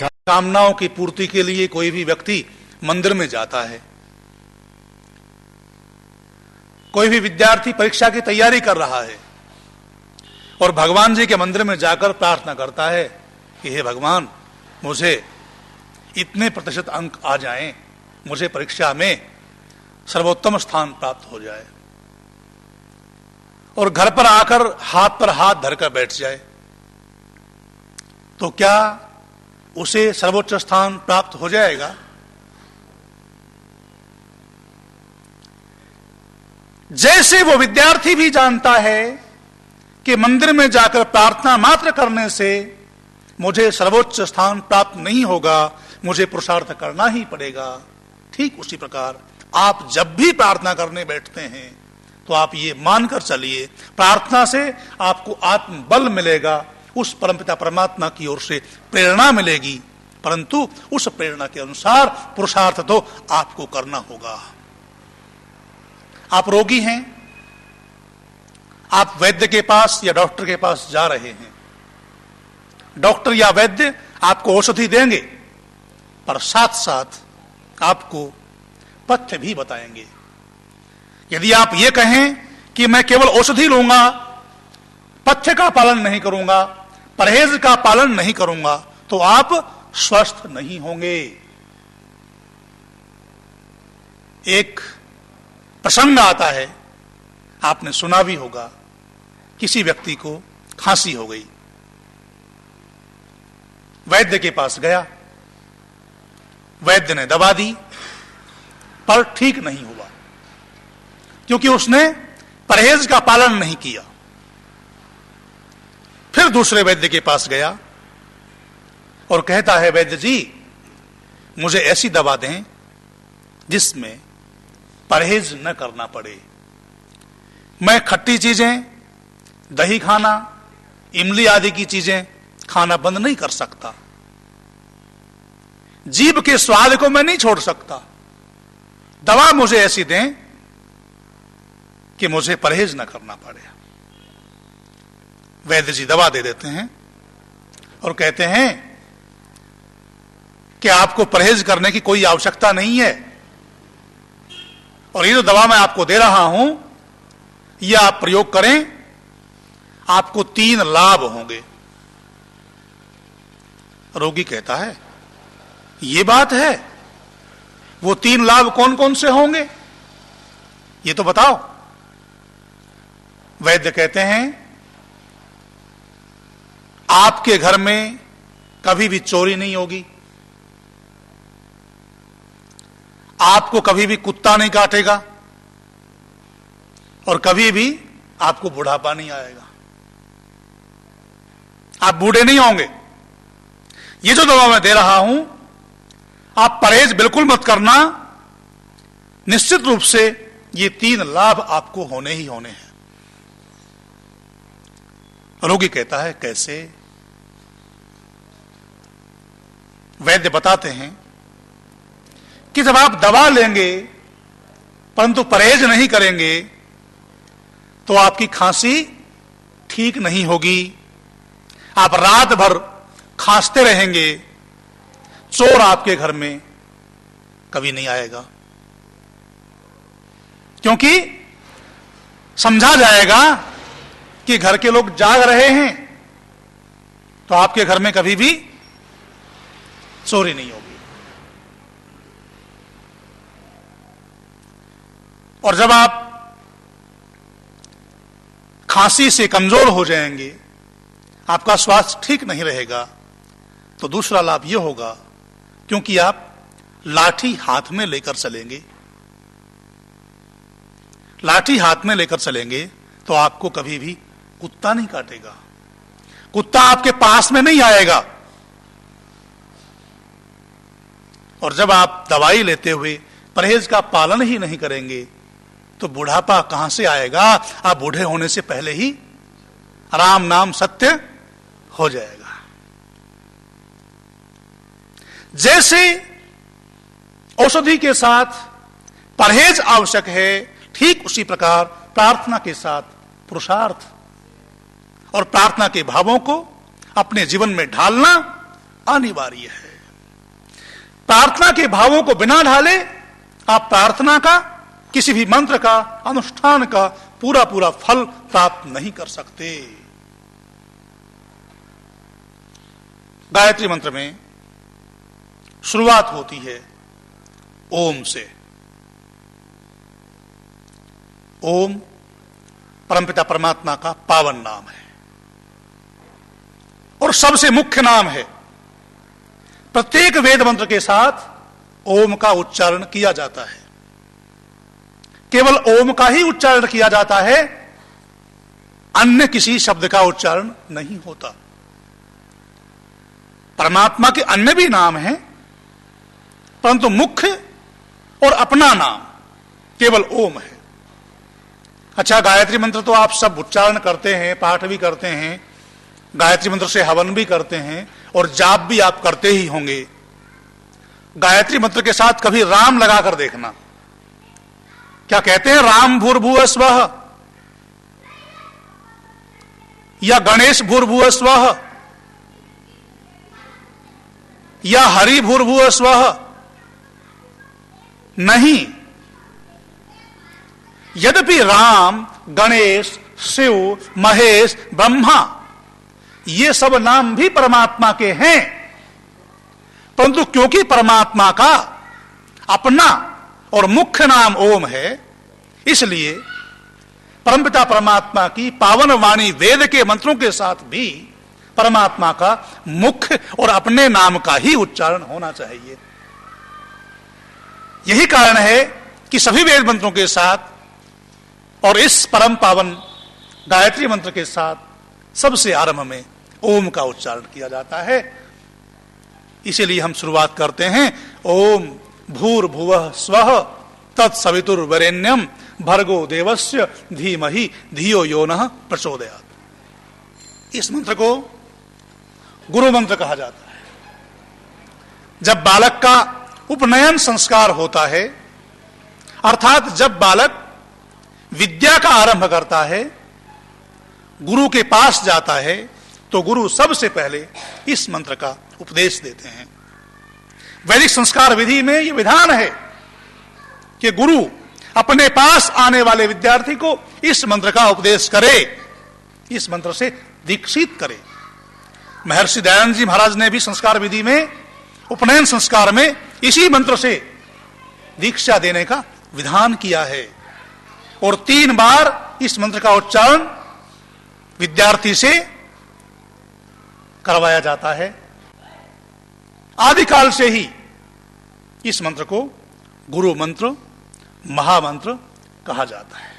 कामनाओं की पूर्ति के लिए कोई भी व्यक्ति मंदिर में जाता है, कोई भी विद्यार्थी परीक्षा की तैयारी कर रहा है और भगवान जी के मंदिर में जाकर प्रार्थना करता है कि हे भगवान, मुझे इतने प्रतिशत अंक आ जाएं, मुझे परीक्षा में सर्वोत्तम स्थान प्राप्त हो जाए, और घर पर आकर हाथ पर हाथ धरकर बैठ जाए, तो क्या उसे सर्वोच्च स्थान प्राप्त हो जाएगा? जैसे वो विद्यार्थी भी जानता है कि मंदिर में जाकर प्रार्थना मात्र करने से मुझे सर्वोच्च स्थान प्राप्त नहीं होगा, मुझे पुरुषार्थ करना ही पड़ेगा, ठीक उसी प्रकार आप जब भी प्रार्थना करने बैठते हैं तो आप ये मानकर चलिए, प्रार्थना से आपको आत्मबल मिलेगा, उस परमपिता परमात्मा की ओर से प्रेरणा मिलेगी, परंतु उस प्रेरणा के अनुसार पुरुषार्थ तो आपको करना होगा। आप रोगी हैं, आप वैद्य के पास या डॉक्टर के पास जा रहे हैं, डॉक्टर या वैद्य आपको औषधि देंगे, पर साथ साथ आपको पथ्य भी बताएंगे। यदि आप ये कहें कि मैं केवल औषधि लूंगा, पथ्य का पालन नहीं करूंगा, परहेज का पालन नहीं करूंगा, तो आप स्वस्थ नहीं होंगे। एक प्रसंग आता है, आपने सुना भी होगा, किसी व्यक्ति को खांसी हो गई, वैद्य के पास गया, वैद्य ने दवा दी, पर ठीक नहीं हुआ, क्योंकि उसने परहेज का पालन नहीं किया। फिर दूसरे वैद्य के पास गया और कहता है, वैद्य जी, मुझे ऐसी दवा दें जिसमें परहेज न करना पड़े। मैं खट्टी चीजें, दही खाना, इमली आदि की चीजें खाना बंद नहीं कर सकता, जीभ के स्वाद को मैं नहीं छोड़ सकता, दवा मुझे ऐसी दें कि मुझे परहेज न करना पड़े। वैद्य जी दवा दे देते हैं और कहते हैं कि आपको परहेज करने की कोई आवश्यकता नहीं है, और ये जो दवा मैं आपको दे रहा हूं, यह आप प्रयोग करें, आपको 3 लाभ होंगे। रोगी कहता है, ये बात है, वो 3 लाभ कौन कौन से होंगे, ये तो बताओ। वैद्य कहते हैं, आपके घर में कभी भी चोरी नहीं होगी, आपको कभी भी कुत्ता नहीं काटेगा, और कभी भी आपको बुढ़ापा नहीं आएगा, आप बूढ़े नहीं होंगे। ये जो दवा मैं दे रहा हूं, आप परहेज बिल्कुल मत करना, निश्चित रूप से ये 3 लाभ आपको होने ही होने हैं। रोगी कहता है, कैसे? वैद्य बताते हैं कि जब आप दवा लेंगे परंतु परहेज नहीं करेंगे तो आपकी खांसी ठीक नहीं होगी, आप रात भर खांसते रहेंगे, चोर आपके घर में कभी नहीं आएगा, क्योंकि समझा जाएगा कि घर के लोग जाग रहे हैं, तो आपके घर में कभी भी चोरी नहीं होगी। और जब आप खांसी से कमजोर हो जाएंगे, आपका स्वास्थ्य ठीक नहीं रहेगा, तो दूसरा लाभ यह होगा, क्योंकि आप लाठी हाथ में लेकर चलेंगे, लाठी हाथ में लेकर चलेंगे तो आपको कभी भी कुत्ता नहीं काटेगा, कुत्ता आपके पास में नहीं आएगा। और जब आप दवाई लेते हुए परहेज का पालन ही नहीं करेंगे तो बुढ़ापा कहां से आएगा? आप बूढ़े होने से पहले ही राम नाम सत्य हो जाएगा। जैसे औषधि के साथ परहेज आवश्यक है, ठीक उसी प्रकार प्रार्थना के साथ पुरुषार्थ और प्रार्थना के भावों को अपने जीवन में ढालना अनिवार्य है। प्रार्थना के भावों को बिना ढाले आप प्रार्थना का, किसी भी मंत्र का, अनुष्ठान का पूरा पूरा फल प्राप्त नहीं कर सकते। गायत्री मंत्र में शुरुआत होती है ओम से। ओम परमपिता परमात्मा का पावन नाम है और सबसे मुख्य नाम है। प्रत्येक वेद मंत्र के साथ ओम का उच्चारण किया जाता है। केवल ओम का ही उच्चारण किया जाता है, अन्य किसी शब्द का उच्चारण नहीं होता। परमात्मा के अन्य भी नाम हैं, परंतु मुख्य और अपना नाम केवल ओम है। अच्छा, गायत्री मंत्र तो आप सब उच्चारण करते हैं, पाठ भी करते हैं, गायत्री मंत्र से हवन भी करते हैं और जाप भी आप करते ही होंगे। गायत्री मंत्र के साथ कभी राम लगाकर देखना। क्या कहते हैं? राम भूर्भुवः स्वः या गणेश भूर्भुवः स्वः या हरि भूर्भुवः स्वः? नहीं। यद्यपि राम, गणेश, शिव, महेश, ब्रह्मा ये सब नाम भी परमात्मा के हैं, परंतु क्योंकि परमात्मा का अपना और मुख्य नाम ओम है, इसलिए परमपिता परमात्मा की पावन वाणी वेद के मंत्रों के साथ भी परमात्मा का मुख्य और अपने नाम का ही उच्चारण होना चाहिए। यही कारण है कि सभी वेद मंत्रों के साथ और इस परम पावन गायत्री मंत्र के साथ सबसे आरंभ में ओम का उच्चारण किया जाता है। इसीलिए हम शुरुआत करते हैं ओम भूर्भुवः स्वः तत्सवितुर्वरेण्यम भर्गो देवस्य धीमहि धियो यो नः प्रचोदयात्। इस मंत्र को गुरु मंत्र कहा जाता है। जब बालक का उपनयन संस्कार होता है, अर्थात जब बालक विद्या का आरंभ करता है, गुरु के पास जाता है, तो गुरु सबसे पहले इस मंत्र का उपदेश देते हैं। वैदिक संस्कार विधि में यह विधान है कि गुरु अपने पास आने वाले विद्यार्थी को इस मंत्र का उपदेश करे, इस मंत्र से दीक्षित करे। महर्षि दयानंद जी महाराज ने भी संस्कार विधि में, उपनयन संस्कार में इसी मंत्र से दीक्षा देने का विधान किया है और 3 बार इस मंत्र का उच्चारण विद्यार्थी से करवाया जाता है। आदिकाल से ही इस मंत्र को गुरु मंत्र, महामंत्र कहा जाता है।